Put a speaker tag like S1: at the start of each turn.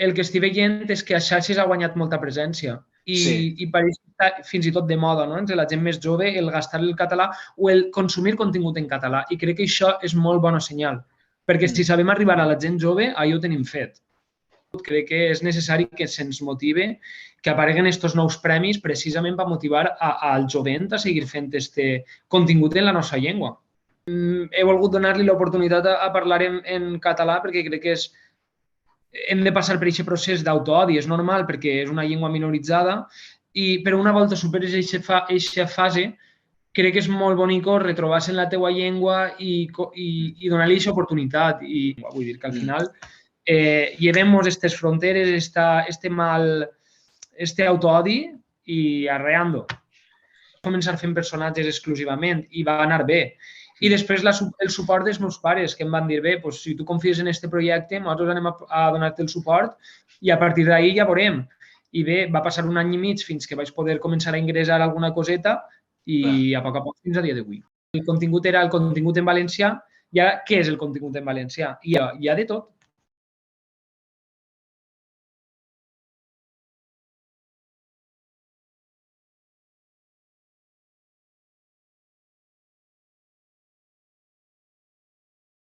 S1: el que estic veient és que a xarxes ha guanyat molta presència i pareix fins i tot de moda, no? Entre la gent més jove, el gastar el català o el consumir contingut en català. I crec que això és molt bona senyal, perquè si sabem arribar a la gent jove, ahir ho tenim fet. Crec que és necessari que se'ns motive, que apareguen aquests nous premis precisament per motivar al jovent a seguir fent aquest contingut en la nostra llengua. He volgut donar-li l'oportunitat a parlar en català perquè crec que hem de passar per aquest procés d'autoodi, és normal perquè és una llengua minoritzada, però una volta superes aquesta fase, crec que és molt bonic retrobar-se en la teua llengua i donar-li aquesta oportunitat. I vull dir que al final llevem-nos aquestes fronteres, este autoodi i arreando. Començar fent personatges exclusivament i va anar bé. I després el suport dels meus pares, que em van dir, bé, si tu confies en aquest projecte, nosaltres anem a donar-te el suport i a partir d'ahir ja veurem. I bé, va passar 1 any i mig fins que vaig poder començar a ingressar alguna coseta i a poc fins a dia d'avui. El contingut era el contingut en valencià. I ara, què és el contingut en valencià? Hi ha de tot.